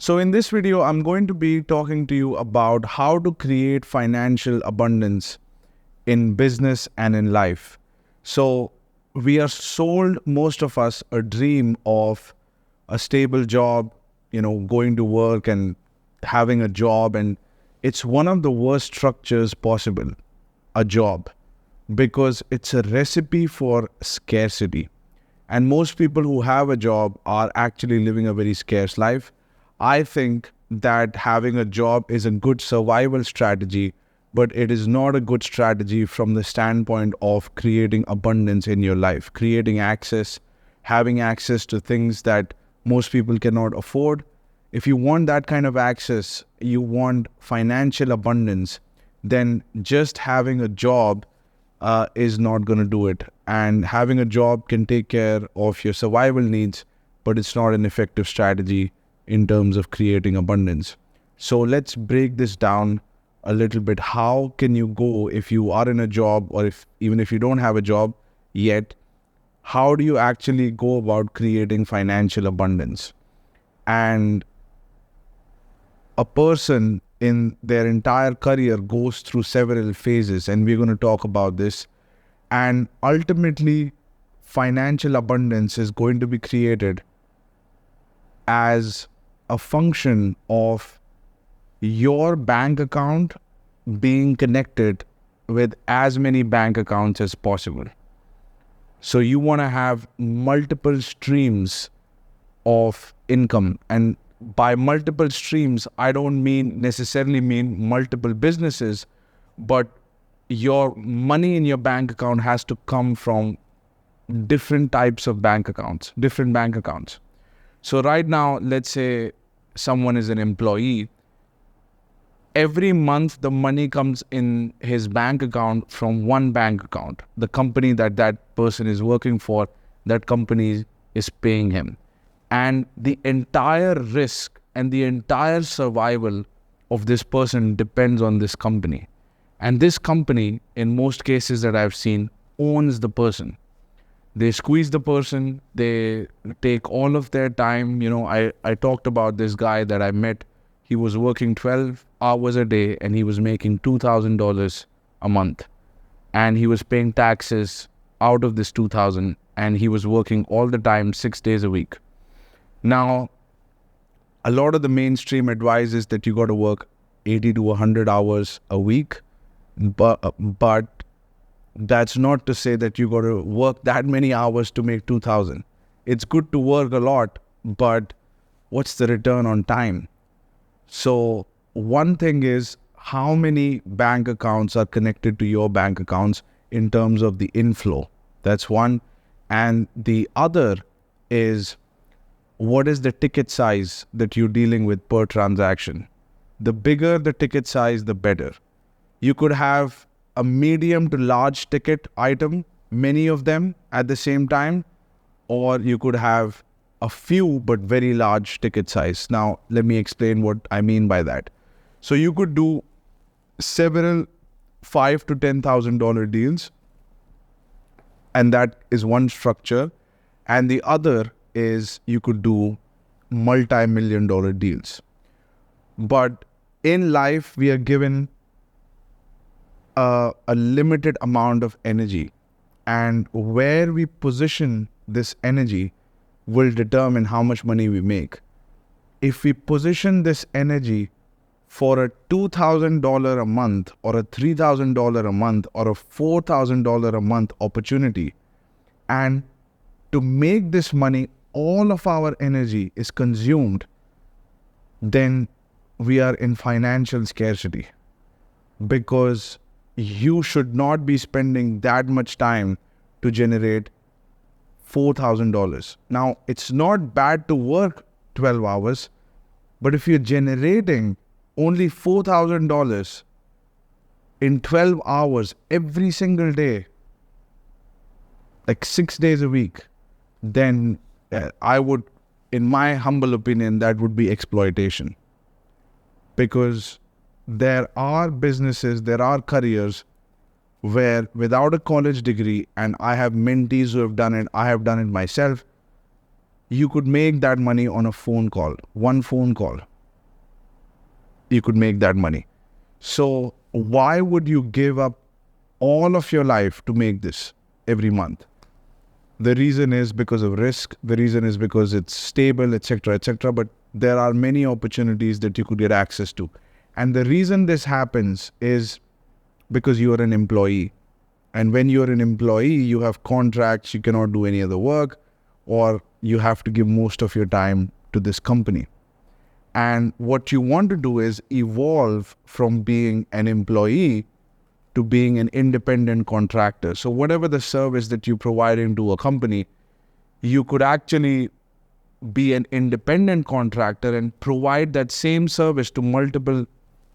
So in this video, I'm going to be talking to you about how to create financial abundance in business and in life. So we are sold, most of us, a dream of a stable job, going to work and having a job. And it's one of the worst structures possible, a job, because it's a recipe for scarcity. And most people who have a job are actually living a very scarce life. I think that having a job is a good survival strategy, but it is not a good strategy from the standpoint of creating abundance in your life, creating access, having access to things that most people cannot afford. If you want that kind of access, you want financial abundance, then just having a job is not going to do it. And having a job can take care of your survival needs, but it's not an effective strategy in terms of creating abundance. So let's break this down a little bit. How can you go if you are in a job, or even if you don't have a job yet? How do you actually go about creating financial abundance? And a person in their entire career goes through several phases, and we're going to talk about this. And ultimately, financial abundance is going to be created as a function of your bank account being connected with as many bank accounts as possible. So you want to have multiple streams of income. And by multiple streams, I don't necessarily mean multiple businesses, but your money in your bank account has to come from different types of bank accounts, different bank accounts. So right now, let's say someone is an employee. Every month, the money comes in his bank account from one bank account. The company that person is working for, that company is paying him. And the entire risk and the entire survival of this person depends on this company. And this company, in most cases that I've seen, owns the person. They squeeze the person. They take all of their time. I talked about this guy that I met. He was working 12 hours a day and he was making $2,000 a month. And he was paying taxes out of this $2,000, and he was working all the time, 6 days a week. Now, a lot of the mainstream advice is that you got to work 80 to 100 hours a week, but that's not to say that you got to work that many hours to make 2,000. It's good to work a lot, but what's the return on time? So one thing is, how many bank accounts are connected to your bank accounts in terms of the inflow? That's one. And the other is, what is the ticket size that you're dealing with per transaction? The bigger the ticket size, the better. You could have a medium to large ticket item, many of them at the same time, or you could have a few but very large ticket size. Now, let me explain what I mean by that. So you could do several $5,000 to $10,000 deals, and that is one structure. And the other is you could do multi-million-dollar deals. But in life, we are given a limited amount of energy, and where we position this energy will determine how much money we make. If we position this energy for a $2,000 a month or a $3,000 a month or a $4,000 a month opportunity, and to make this money, all of our energy is consumed, then we are in financial scarcity, because you should not be spending that much time to generate $4,000. Now, it's not bad to work 12 hours, but if you're generating only $4,000 in 12 hours every single day, like 6 days a week, then I would, in my humble opinion, that would be exploitation. Because there are businesses, there are careers where without a college degree, and I have mentees who have done it, I have done it myself, you could make that money on a phone call, one phone call. you could make that money. So why would you give up all of your life to make this every month? The reason is because of risk. The reason is because it's stable, etc., etc. But there are many opportunities that you could get access to. And the reason this happens is because you are an employee. And when you're an employee, you have contracts, you cannot do any other work, or you have to give most of your time to this company. And what you want to do is evolve from being an employee to being an independent contractor. So whatever the service that you provide into a company, you could actually be an independent contractor and provide that same service to multiple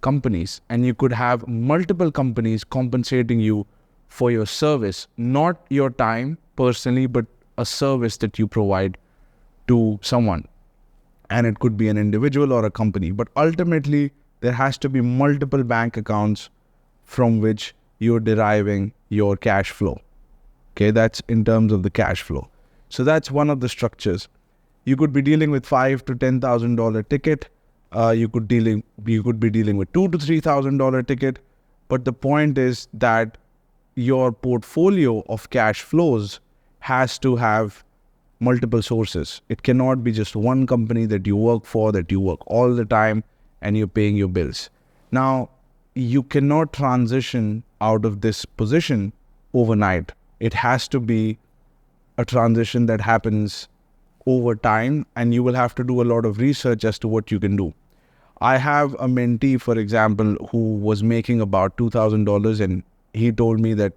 companies. And you could have multiple companies compensating you for your service, not your time personally, but a service that you provide to someone. And it could be an individual or a company. But ultimately, there has to be multiple bank accounts from which you're deriving your cash flow. Okay, that's in terms of the cash flow. So that's one of the structures. You could be dealing with $5,000 to $10,000 ticket. You could be dealing with $2,000 to $3,000 ticket. But the point is that your portfolio of cash flows has to have multiple sources. It cannot be just one company that you work for, that you work all the time and you're paying your bills. Now, you cannot transition out of this position overnight. It has to be a transition that happens over time, and you will have to do a lot of research as to what you can do. I have a mentee, for example, who was making about $2,000, and he told me that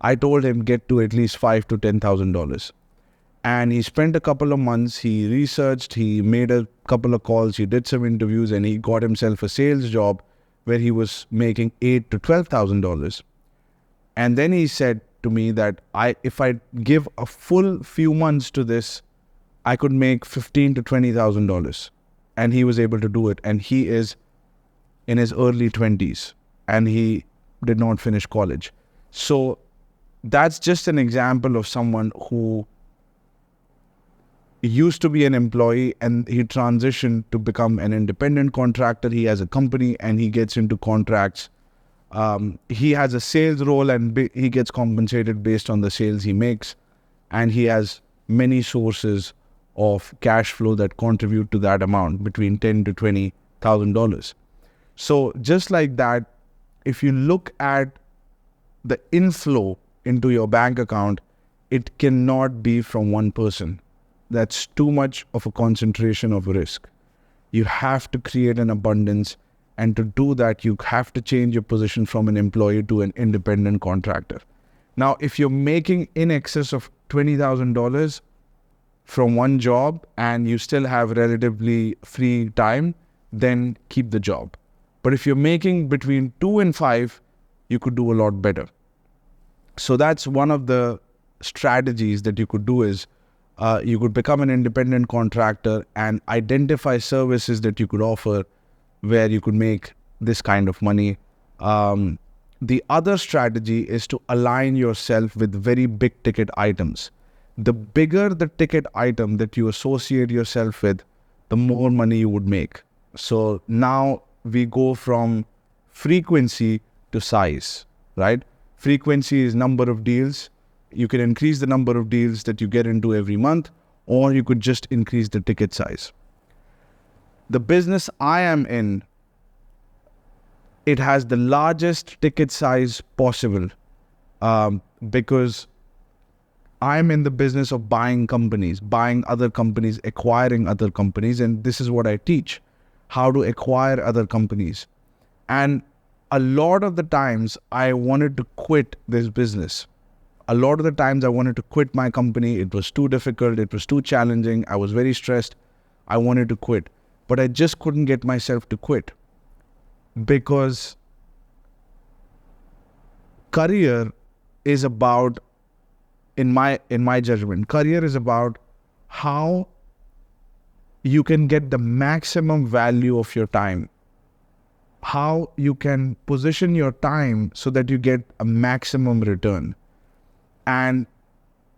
I told him get to at least $5,000 to $10,000. And he spent a couple of months, he researched, he made a couple of calls, he did some interviews, and he got himself a sales job where he was making $8,000 to $12,000. And then he said to me that if I give a full few months to this, I could make $15,000 to $20,000. And he was able to do it. And he is in his early 20s and he did not finish college. So that's just an example of someone who used to be an employee and he transitioned to become an independent contractor. He has a company and he gets into contracts. He has a sales role and he gets compensated based on the sales he makes. And he has many sources of cash flow that contribute to that amount between $10,000 to $20,000. So just like that, if you look at the inflow into your bank account, it cannot be from one person. That's too much of a concentration of risk. You have to create an abundance, and to do that, you have to change your position from an employee to an independent contractor. Now, if you're making in excess of $20,000 from one job and you still have relatively free time, then keep the job. But if you're making between 2 and 5, you could do a lot better. So that's one of the strategies that you could do is you could become an independent contractor and identify services that you could offer where you could make this kind of money. The other strategy is to align yourself with very big ticket items. The bigger the ticket item that you associate yourself with, the more money you would make. So now we go from frequency to size, right? Frequency is number of deals. You can increase the number of deals that you get into every month, or you could just increase the ticket size. The business I am in, it has the largest ticket size possible because I'm in the business of buying companies, buying other companies, acquiring other companies, and this is what I teach, how to acquire other companies. And a lot of the times I wanted to quit this business. A lot of the times I wanted to quit my company. It was too difficult. It was too challenging. I was very stressed. I wanted to quit, but I just couldn't get myself to quit because career is about, in my judgment, career is about how you can get the maximum value of your time, how you can position your time so that you get a maximum return. And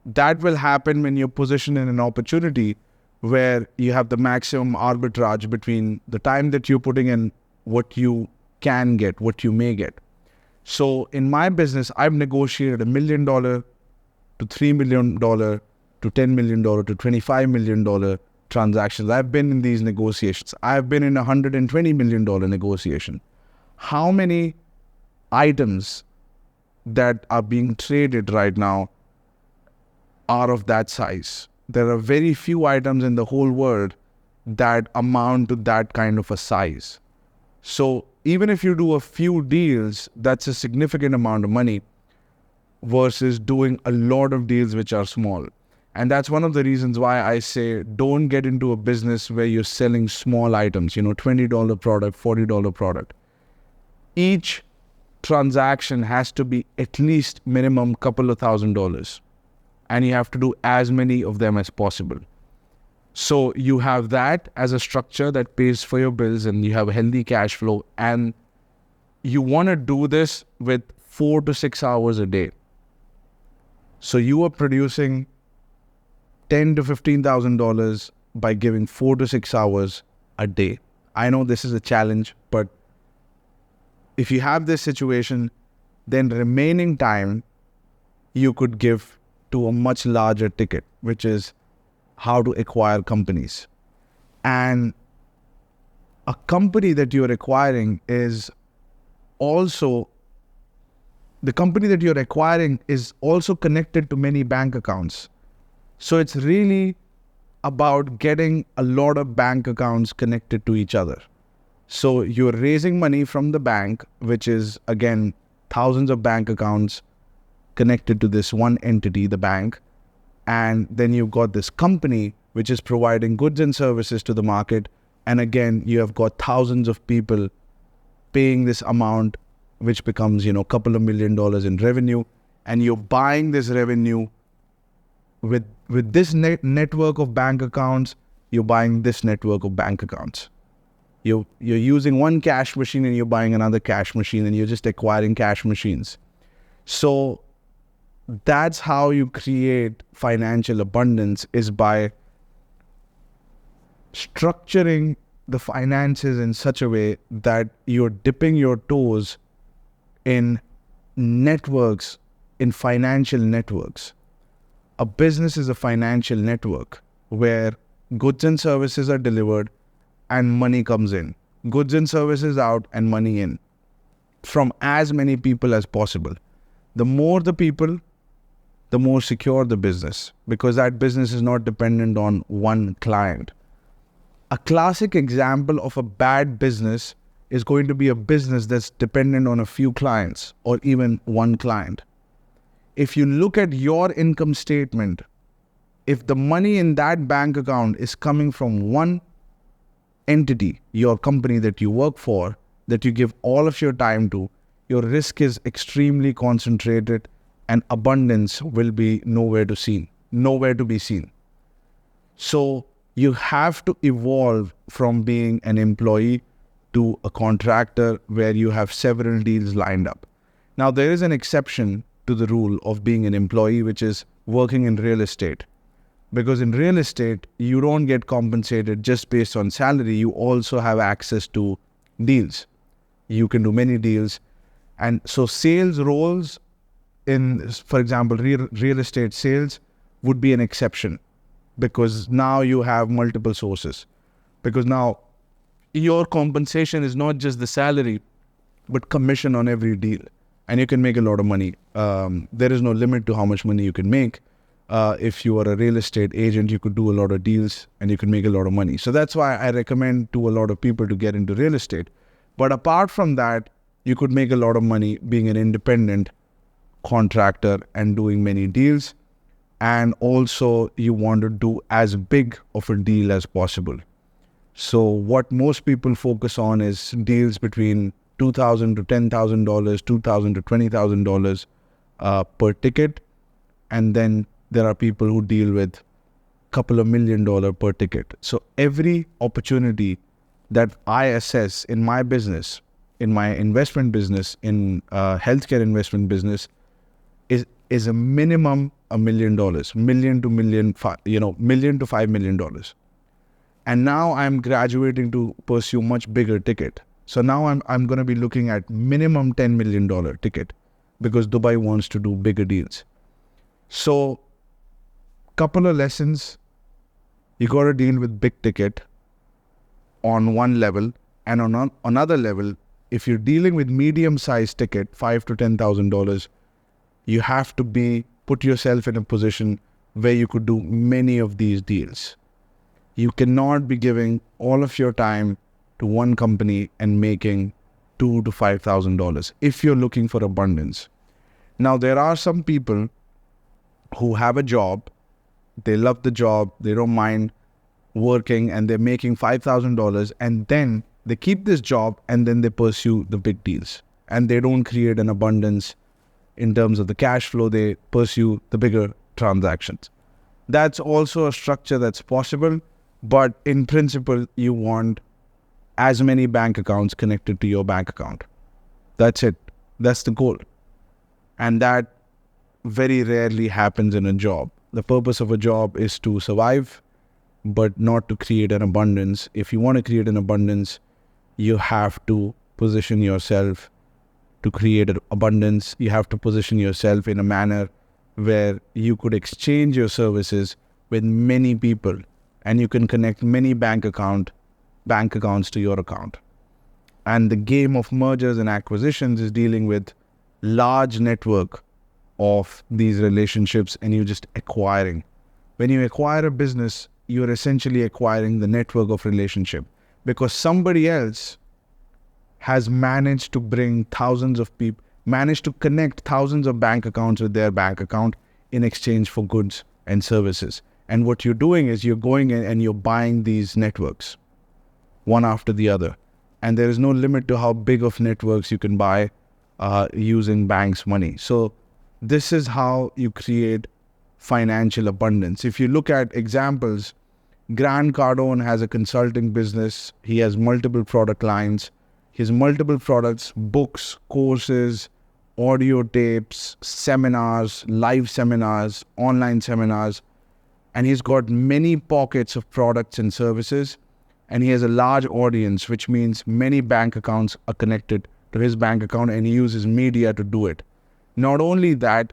that will happen when you're positioned in an opportunity where you have the maximum arbitrage between the time that you're putting in what you can get, what you may get. So in my business, I've negotiated $1 million to $3 million to $10 million to $25 million transactions. I've been in these negotiations. I've been in $120 million negotiation. How many items that are being traded right now are of that size? There are very few items in the whole world that amount to that kind of a size. So even if you do a few deals, that's a significant amount of money versus doing a lot of deals which are small. And that's one of the reasons why I say don't get into a business where you're selling small items, $20 product, $40 product. Each transaction has to be at least minimum couple of $1,000. And you have to do as many of them as possible. So you have that as a structure that pays for your bills and you have a healthy cash flow, and you want to do this with 4 to 6 hours a day. So you are producing $10,000 to $15,000 by giving 4 to 6 hours a day. I know this is a challenge, but if you have this situation, then remaining time you could give to a much larger ticket, which is how to acquire companies. And a company that you're acquiring is also, the company that you're acquiring is also connected to many bank accounts. So it's really about getting a lot of bank accounts connected to each other. So you're raising money from the bank, which is again, thousands of bank accounts connected to this one entity, the bank. And then you've got this company which is providing goods and services to the market. And again, you have got thousands of people paying this amount, which becomes, a couple of $1 million in revenue. And you're buying this revenue with this network of bank accounts. You're buying this network of bank accounts. You're using one cash machine and you're buying another cash machine, and you're just acquiring cash machines. So that's how you create financial abundance, is by structuring the finances in such a way that you're dipping your toes in networks, in financial networks. A business is a financial network where goods and services are delivered and money comes in. Goods and services out and money in from as many people as possible. The more the people, the more secure the business, because that business is not dependent on one client. A classic example of a bad business is going to be a business that's dependent on a few clients or even one client. If you look at your income statement, if the money in that bank account is coming from one entity, your company that you work for, that you give all of your time to, your risk is extremely concentrated and abundance will be nowhere to be seen. So you have to evolve from being an employee to a contractor where you have several deals lined up. Now, there is an exception to the rule of being an employee, which is working in real estate. Because in real estate, you don't get compensated just based on salary. You also have access to deals. You can do many deals. And so sales roles in, for example, real estate sales would be an exception, because now you have multiple sources. Because now your compensation is not just the salary, but commission on every deal. And you can make a lot of money. There is no limit to how much money you can make. If you are a real estate agent, you could do a lot of deals and you can make a lot of money. So that's why I recommend to a lot of people to get into real estate. But apart from that, you could make a lot of money being an independent contractor and doing many deals. And also you want to do as big of a deal as possible. So what most people focus on is deals between $2,000 to $10,000, $2,000 to $20,000 per ticket. And then there are people who deal with a couple of $1 million per ticket. So every opportunity that I assess in my business, in my investment business, in healthcare investment business, is a minimum $1 million, million to $5 million. And now I'm graduating to pursue much bigger ticket. So now I'm going to be looking at minimum $10 million ticket because Dubai wants to do bigger deals. So couple of lessons. You got to deal with big ticket on one level, and on another level, if you're dealing with medium-sized ticket, $5,000 to $10,000, you have to put yourself in a position where you could do many of these deals. You cannot be giving all of your time to one company and making $2,000 to $5,000 if you're looking for abundance. Now, there are some people who have a job, they love the job, they don't mind working, and they're making $5,000, and then they keep this job and then they pursue the big deals. And they don't create an abundance in terms of the cash flow, they pursue the bigger transactions. That's also a structure that's possible, but in principle, you want as many bank accounts connected to your bank account. That's it. That's the goal. And that very rarely happens in a job. The purpose of a job is to survive, but not to create an abundance. If you want to create an abundance, you have to position yourself to create an abundance. You have to position yourself in a manner where you could exchange your services with many people and you can connect many bank accounts to your account. And the game of mergers and acquisitions is dealing with large network of these relationships, and you're just acquiring. When you acquire a business, you're essentially acquiring the network of relationship because somebody else has managed to bring thousands of people, managed to connect thousands of bank accounts with their bank account in exchange for goods and services. And what you're doing is you're going in and you're buying these networks one after the other. And there is no limit to how big of networks you can buy using banks' money. So this is how you create financial abundance. If you look at examples, Grant Cardone has a consulting business. He has multiple product lines. He has multiple products, books, courses, audio tapes, seminars, live seminars, online seminars. And he's got many pockets of products and services. And he has a large audience, which means many bank accounts are connected to his bank account, and he uses media to do it. Not only that,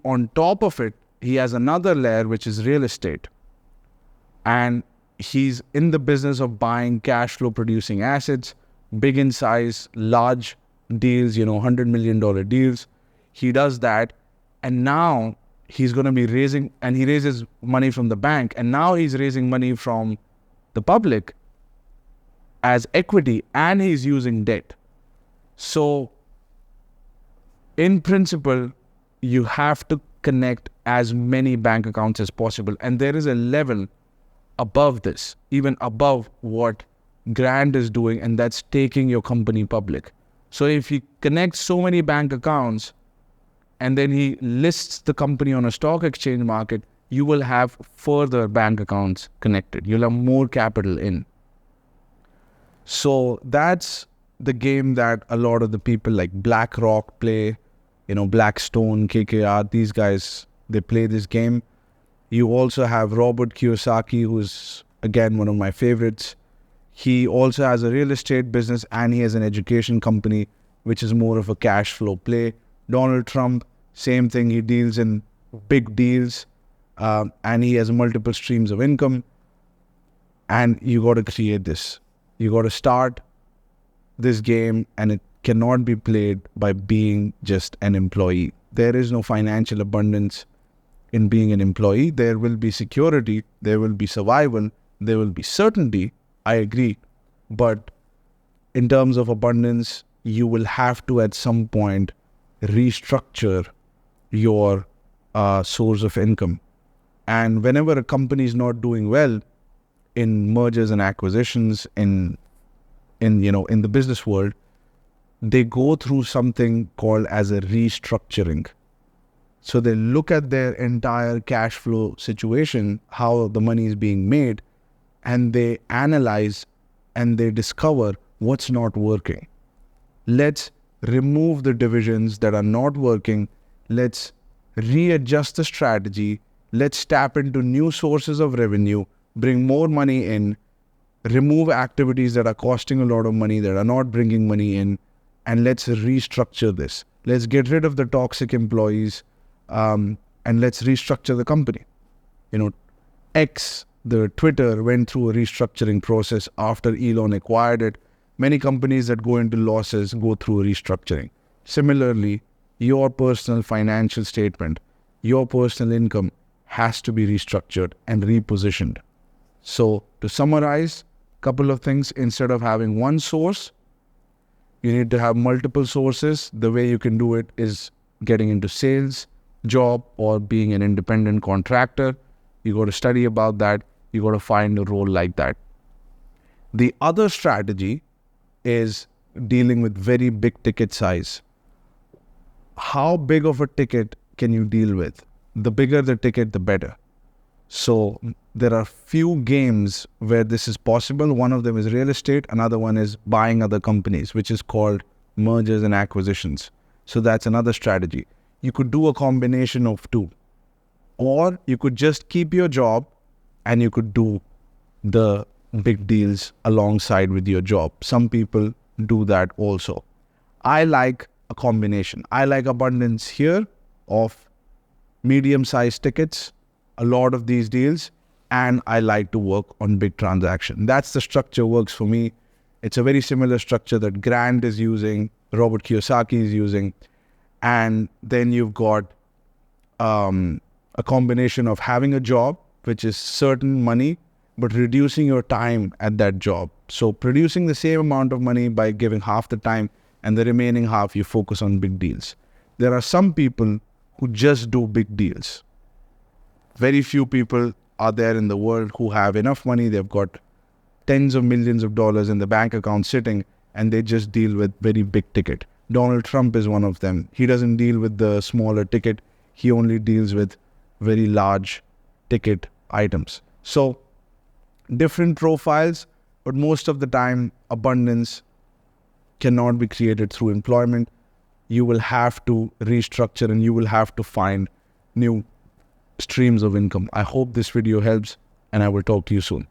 on top of it, he has another layer, which is real estate. And he's in the business of buying cash flow producing assets, big in size, large deals, $100 million deals. He does that. And now he's going to be he raises money from the bank. And now he's raising money from the public as equity, and he's using debt. So in principle, you have to connect as many bank accounts as possible. And there is a level above this, even above what Grant is doing, and that's taking your company public. So if he connects so many bank accounts and then he lists the company on a stock exchange market, you will have further bank accounts connected. You'll have more capital in. So that's the game that a lot of the people like BlackRock play, Blackstone, KKR, these guys, they play this game. You also have Robert Kiyosaki, who's, again, one of my favorites. He also has a real estate business and he has an education company, which is more of a cash flow play. Donald Trump, same thing. He deals in big deals and he has multiple streams of income. And you got to create this. You got to start this game, and it cannot be played by being just an employee. There is no financial abundance in being an employee. There will be security, there will be survival, there will be certainty, I agree. But in terms of abundance, you will have to at some point restructure your source of income. And whenever a company is not doing well in mergers and acquisitions, in the business world, they go through something called as a restructuring. So they look at their entire cash flow situation, how the money is being made, and they analyze and they discover what's not working. Let's remove the divisions that are not working. Let's readjust the strategy. Let's tap into new sources of revenue, bring more money in, remove activities that are costing a lot of money, that are not bringing money in, and let's restructure this. Let's get rid of the toxic employees, and let's restructure the company. The Twitter went through a restructuring process after Elon acquired it. Many companies that go into losses go through a restructuring. Similarly, your personal financial statement, your personal income has to be restructured and repositioned. So to summarize, a couple of things: instead of having one source, you need to have multiple sources. The way you can do it is getting into sales, job, or being an independent contractor. You got to study about that. You got to find a role like that. The other strategy is dealing with very big ticket size. How big of a ticket can you deal with? The bigger the ticket, the better. So there are few games where this is possible. One of them is real estate. Another one is buying other companies, which is called mergers and acquisitions. So that's another strategy. You could do a combination of two. Or you could just keep your job and you could do the big deals alongside with your job. Some people do that also. I like a combination. I like abundance here of medium-sized tickets, a lot of these deals, and I like to work on big transaction. That's the structure works for me. It's a very similar structure that Grant is using, Robert Kiyosaki is using, and then you've got a combination of having a job, which is certain money, but reducing your time at that job. So producing the same amount of money by giving half the time, and the remaining half you focus on big deals. There are some people who just do big deals. Very few people are there in the world who have enough money. They've got tens of millions of dollars in the bank account sitting, and they just deal with very big ticket. Donald Trump is one of them. He doesn't deal with the smaller ticket. He only deals with very large ticket items. So different profiles, but most of the time abundance cannot be created through employment. You will have to restructure and you will have to find new streams of income. I hope this video helps, and I will talk to you soon.